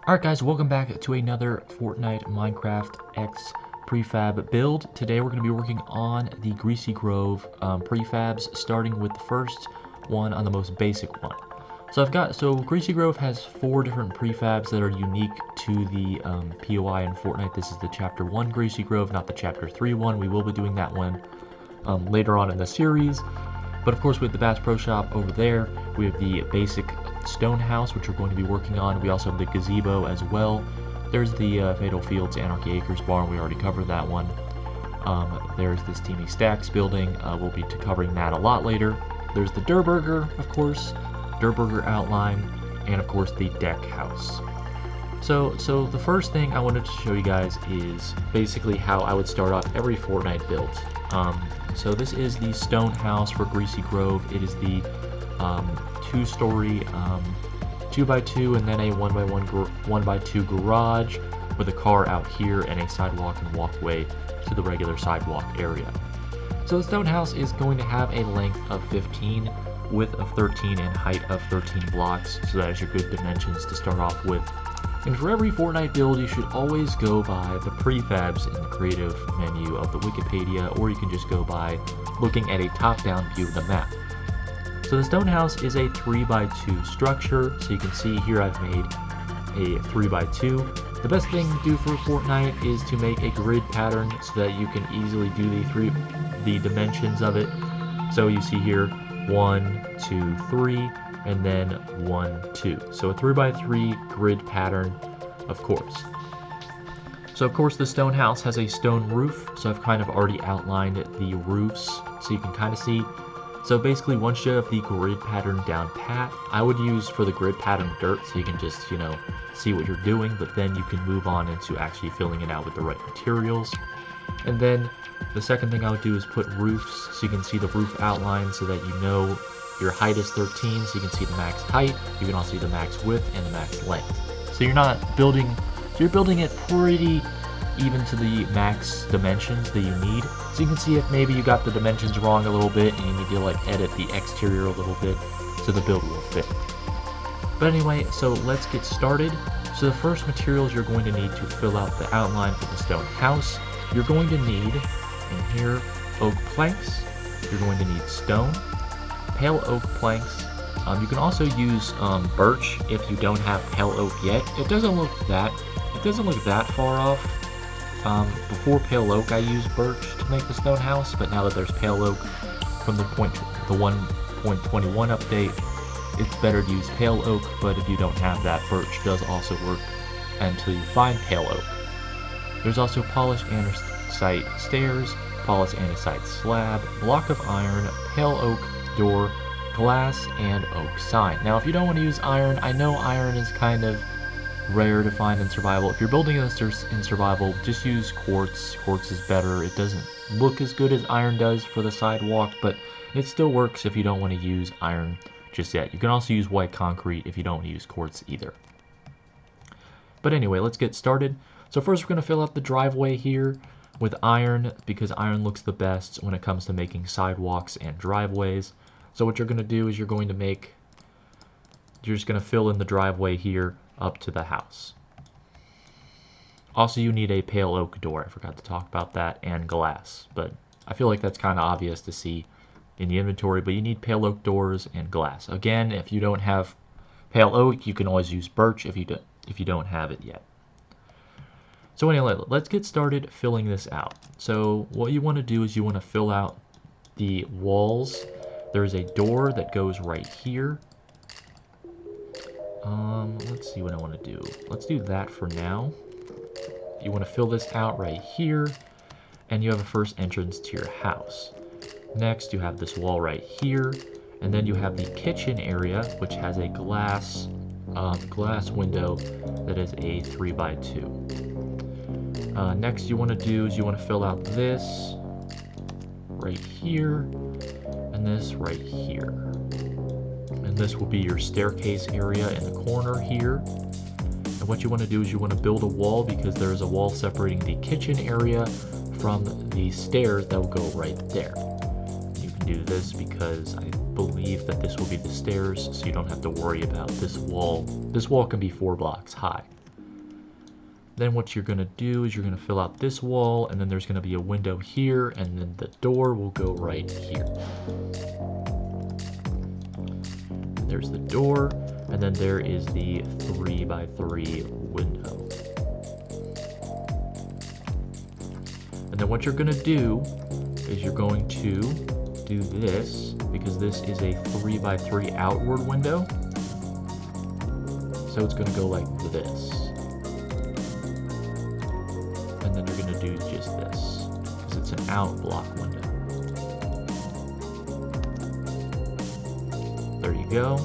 Alright guys, welcome back to another Fortnite Minecraft X prefab build. Today we're going to be working on the Greasy Grove prefabs, starting with the first one on the most basic one. So Greasy Grove has 4 different prefabs that are unique to the POI in Fortnite. This is the Chapter 1 Greasy Grove, not the Chapter 3 one. We will be doing that one later on in the series. But of course, with the Bass Pro Shop over there, we have the basic stone house, which we're going to be working on. We also have the gazebo as well. There's the Fatal Fields Anarchy Acres barn. We already covered that one. There's this Teamy Stacks building. We'll be covering that a lot later. There's the Durr Burger, of course, Durr Burger outline, and of course the deck house. So the first thing I wanted to show you guys is basically how I would start off every Fortnite build. So this is the stone house for Greasy Grove. It is the 2-story 2x2 and then a 1x2 garage with a car out here and a sidewalk and walkway to the regular sidewalk area. So the stone house is going to have a length of 15, width of 13, and height of 13 blocks, so that is your good dimensions to start off with. And for every Fortnite build, you should always go by the prefabs in the creative menu of the Wikipedia, or you can just go by looking at a top-down view of the map. So the stone house is a 3x2 structure, so you can see here I've made a 3x2. The best thing to do for Fortnite is to make a grid pattern so that you can easily do the dimensions of it. So you see here 1, 2, 3, and then 1, 2. So a 3x3 grid pattern, of course. So of course the stone house has a stone roof, so I've kind of already outlined the roofs so you can kind of see. So basically, once you have the grid pattern down pat, I would use for the grid pattern dirt so you can just, see what you're doing, but then you can move on into actually filling it out with the right materials. And then the second thing I would do is put roofs so you can see the roof outline so that you know your height is 13, so you can see the max height. You can also see the max width and the max length. So you're building it pretty even to the max dimensions that you need. So you can see if maybe you got the dimensions wrong a little bit and you need to edit the exterior a little bit so the build will fit. But anyway, so let's get started. So the first materials you're going to need to fill out the outline for the stone house, you're going to need, in here, oak planks. You're going to need stone, pale oak planks. You can also use birch if you don't have pale oak yet. It doesn't look that far off. Before pale oak, I used birch to make the stone house, but now that there's pale oak from the 1.21 update, it's better to use pale oak. But if you don't have that, birch does also work until you find pale oak. There's also polished andesite stairs, polished andesite slab, block of iron, pale oak door, glass, and oak sign. Now, if you don't want to use iron, I know iron is kind of rare to find in survival. If you're building this in survival, just use quartz. Quartz is better. It doesn't look as good as iron does for the sidewalk, but it still works if you don't want to use iron just yet. You can also use white concrete if you don't want to use quartz either. But anyway, let's get started. So first we're going to fill out the driveway here with iron, because iron looks the best when it comes to making sidewalks and driveways. So what you're going to do is you're just going to fill in the driveway here up to the house. Also, you need a pale oak door. I forgot to talk about that, and glass, but I feel like that's kind of obvious to see in the inventory, but you need pale oak doors and glass. Again, if you don't have pale oak, you can always use birch if you don't have it yet. So anyway, let's get started filling this out. So what you want to do is you want to fill out the walls. There's a door that goes right here. Let's see what I want to do. Let's do that for now. You want to fill this out right here, and you have a first entrance to your house. Next, you have this wall right here, and then you have the kitchen area, which has a glass window that is a 3x2. Next, you want to do is you want to fill out this right here, and this right here. And this will be your staircase area in the corner here. And what you want to do is you want to build a wall, because there is a wall separating the kitchen area from the stairs that will go right there. You can do this because I believe that this will be the stairs, so you don't have to worry about this wall. This wall can be 4 blocks high. Then what you're gonna do is you're gonna fill out this wall, and then there's gonna be a window here, and then the door will go right here. There's the door, and then there is the 3x3 window. And then what you're gonna do is you're going to do this, because this is a 3x3 outward window. So it's gonna go like this. And then you're gonna do just this, because it's an out block window. There you go,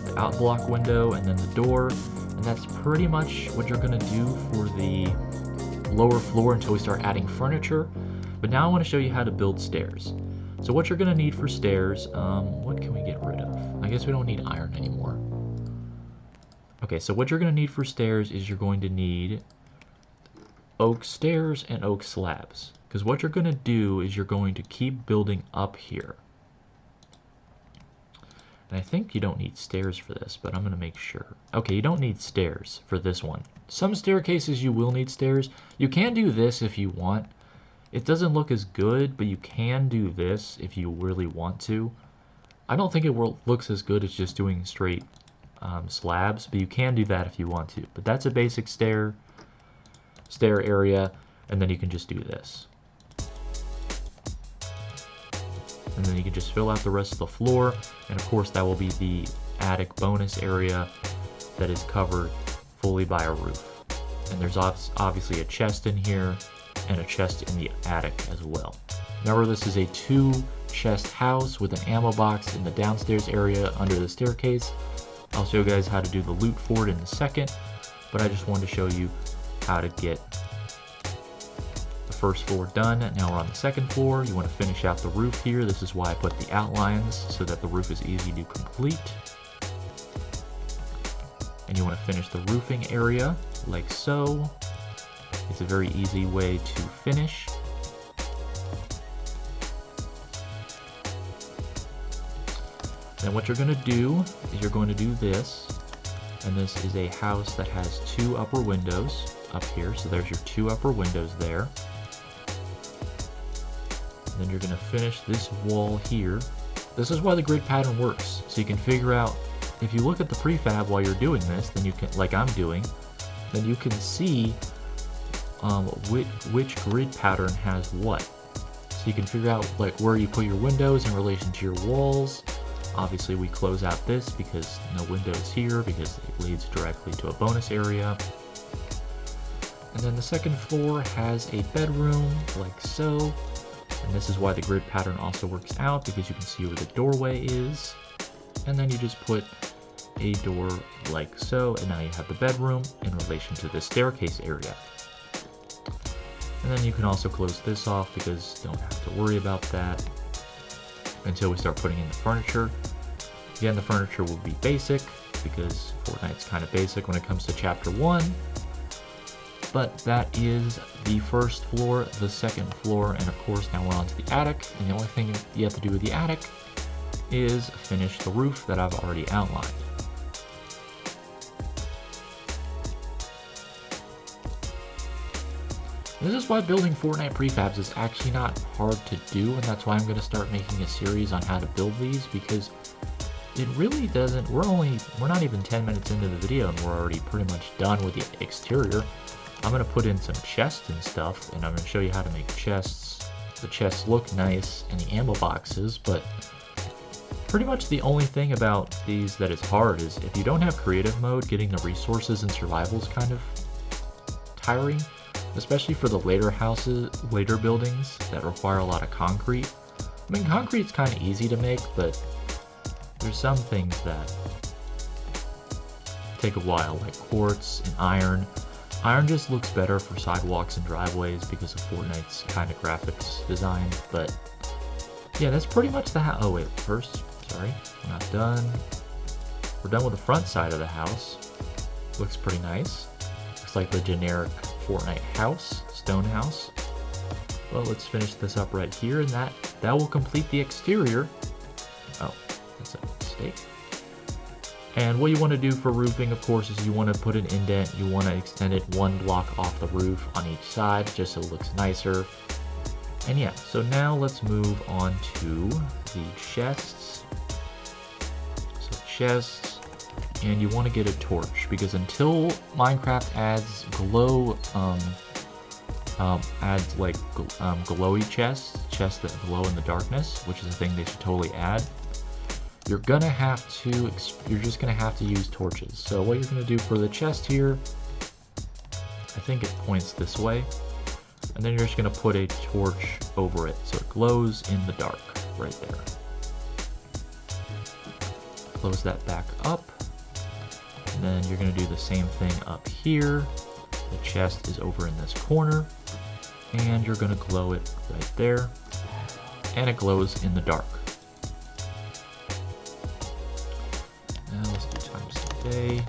the out block window, and then the door, and that's pretty much what you're gonna do for the lower floor until we start adding furniture. But now I want to show you how to build stairs. So what you're gonna need for stairs, what can we get rid of? I guess we don't need iron anymore. Okay, so what you're gonna need for stairs is you're going to need oak stairs and oak slabs, because what you're gonna do is you're going to keep building up here. And I think you don't need stairs for this, but I'm gonna make sure. Okay, you don't need stairs for this one. Some staircases you will need stairs. You can do this if you want. It doesn't look as good, but you can do this if you really want to. I don't think it looks as good as just doing straight slabs, but you can do that if you want to. But that's a basic stair area, and then you can just do this. And then you can just fill out the rest of the floor, and of course that will be the attic bonus area that is covered fully by a roof. And there's obviously a chest in here and a chest in the attic as well. Remember, this is a 2-chest house with an ammo box in the downstairs area under the staircase. I'll show you guys how to do the loot for it in a second, but I just wanted to show you how to get the first floor done. Now we're on the second floor. You want to finish out the roof here. This is why I put the outlines, so that the roof is easy to complete. And you want to finish the roofing area like so. It's a very easy way to finish. Then what you're going to do is you're going to do this, and this is a house that has 2 upper windows up here, so there's your 2 upper windows there. And then you're going to finish this wall here. This is why the grid pattern works, so you can figure out, if you look at the prefab while you're doing this, then you can, like I'm doing, then you can see which grid pattern has what. So you can figure out like where you put your windows in relation to your walls. Obviously we close out this because no windows here, because it leads directly to a bonus area. And then the second floor has a bedroom like so. And this is why the grid pattern also works out, because you can see where the doorway is. And then you just put a door like so, and now you have the bedroom in relation to the staircase area. And then you can also close this off, because you don't have to worry about that until we start putting in the furniture. Again, the furniture will be basic, because Fortnite's kind of basic when it comes to Chapter 1. But that is the first floor, the second floor, and of course now we're on to the attic. And the only thing you have to do with the attic is finish the roof that I've already outlined. This is why building Fortnite prefabs is actually not hard to do, and that's why I'm going to start making a series on how to build these, because it really doesn't, we're not even 10 minutes into the video and we're already pretty much done with the exterior. I'm going to put in some chests and stuff, and I'm going to show you how to make chests. The chests look nice, and the ammo boxes, but pretty much the only thing about these that is hard is if you don't have creative mode, getting the resources and survival is kind of tiring. Especially for the later buildings that require a lot of concrete. I mean, concrete's kind of easy to make, but there's some things that take a while, like quartz and iron. Iron just looks better for sidewalks and driveways because of Fortnite's kind of graphics design, but yeah, that's pretty much the house. Oh wait, first, sorry, we're not done. We're done with the front side of the house. Looks pretty nice. Looks like the generic Fortnite house, stone house. Well, let's finish this up right here, and that will complete the exterior. Oh, that's a mistake. And what you want to do for roofing, of course, is you want to put an indent. You want to extend it 1 block off the roof on each side, just so it looks nicer. And yeah, so now let's move on to the chests. So chests, and you want to get a torch, because until Minecraft adds glowy chests that glow in the darkness, which is a thing they should totally add, you're just gonna have to use torches. So what you're gonna do for the chest here, I think it points this way, and then you're just gonna put a torch over it so it glows in the dark right there. Close that back up, and then you're gonna do the same thing up here. The chest is over in this corner, and you're gonna glow it right there, and it glows in the dark. Now let's do times today.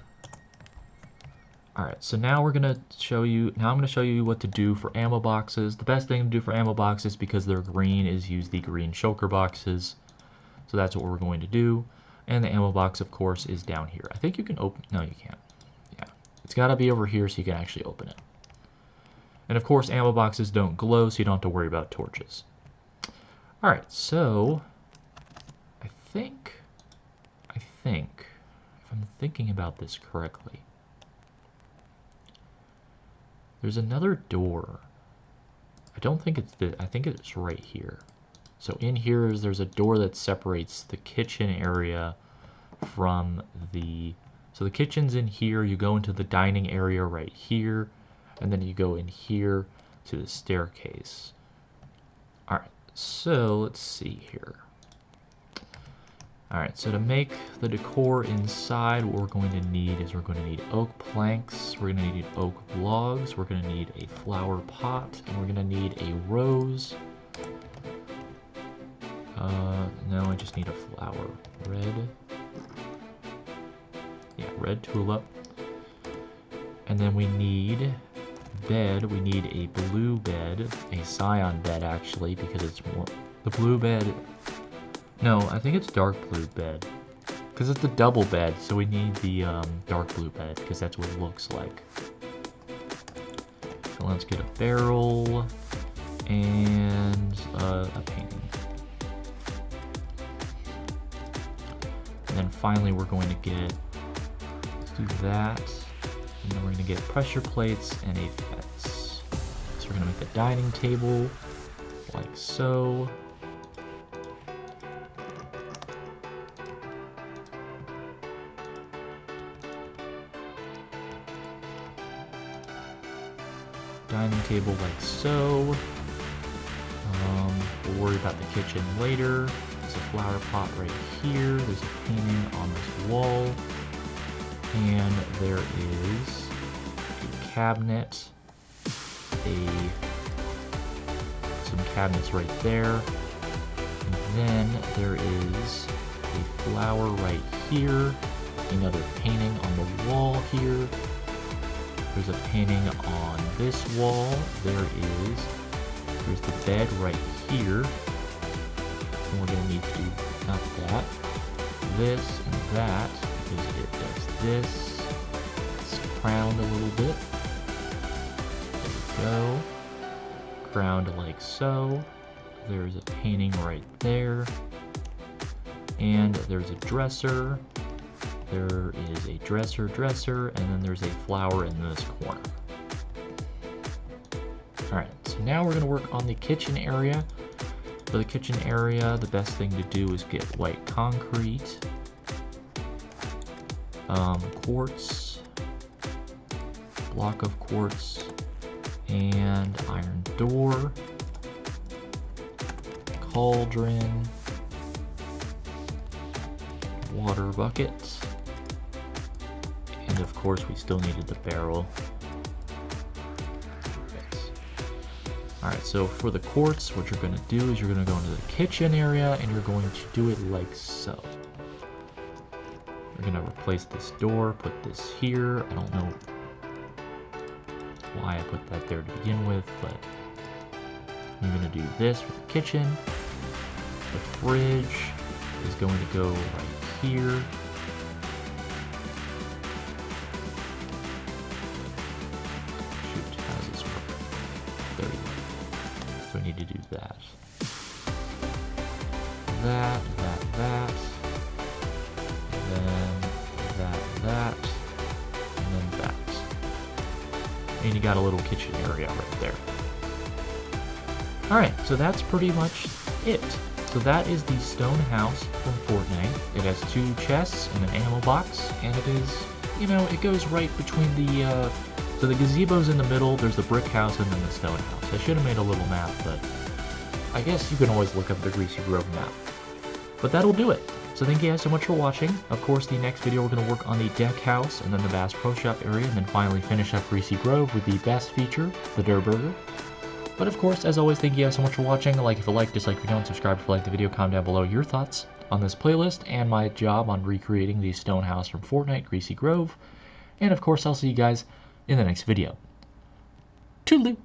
Alright, so now I'm gonna show you what to do for ammo boxes. The best thing to do for ammo boxes, because they're green, is use the green shulker boxes. So that's what we're going to do. And the ammo box, of course, is down here. I think you can open, no you can't. Yeah, it's gotta be over here so you can actually open it. And of course, ammo boxes don't glow, so you don't have to worry about torches. Alright, so I think, if I'm thinking about this correctly, there's another door. I don't think it's I think it's right here. So in here there's a door that separates the kitchen area from the... So the kitchen's in here, you go into the dining area right here, and then you go in here to the staircase. Alright, so let's see here. Alright, so to make the decor inside, what we're going to need is we're going to need oak planks, we're going to need oak logs, we're going to need a flower pot, and we're going to need a rose. No, I just need a flower. Red. Yeah, red tulip. And then we need bed. We need a blue bed, a cyan bed actually, because it's more... The blue bed... No, I think it's dark blue bed, because it's a double bed, so we need the dark blue bed, because that's what it looks like. So let's get a barrel and a painting. And then finally we're going to get, let's do that, and then we're going to get pressure plates and a fence. So we're going to make the dining table like so. Dining table like so. We'll worry about the kitchen later. There's a flower pot right here. There's a painting on this wall. And there is a cabinet. Some cabinets right there. And then there is a flower right here. Another painting on the wall here. There's a painting on this wall. There's the bed right here. And we're going to need to do not that, this, and that, because it does this. It's crowned a little bit. There we go. Crowned like so. There's a painting right there. And there's a dresser. There is a dresser, and then there's a flower in this corner. Alright, so now we're going to work on the kitchen area. For the kitchen area, the best thing to do is get white concrete, quartz, block of quartz, and iron door, cauldron, water bucket, and of course we still needed the barrel. Alright, so for the quartz, what you're going to do is you're going to go into the kitchen area and you're going to do it like so. You're going to replace this door, put this here. I don't know why I put that there to begin with, but you're going to do this for the kitchen. The fridge is going to go right here. and you got a little kitchen area right there. Alright, so that's pretty much it. So that is the stone house from Fortnite. It has 2 chests and an ammo box, and it is, you know, it goes right between the, so the gazebo's in the middle, there's the brick house, and then the stone house. I should have made a little map, but I guess you can always look up the Greasy Grove map. But that'll do it. So thank you guys so much for watching. Of course, the next video we're going to work on the deck house, and then the Bass Pro Shop area, and then finally finish up Greasy Grove with the best feature, the Durr Burger. But of course, as always, thank you guys so much for watching. Like if you like, dislike if you don't, subscribe if you like the video, comment down below your thoughts on this playlist and my job on recreating the stone house from Fortnite, Greasy Grove. And of course, I'll see you guys in the next video. Toodaloo!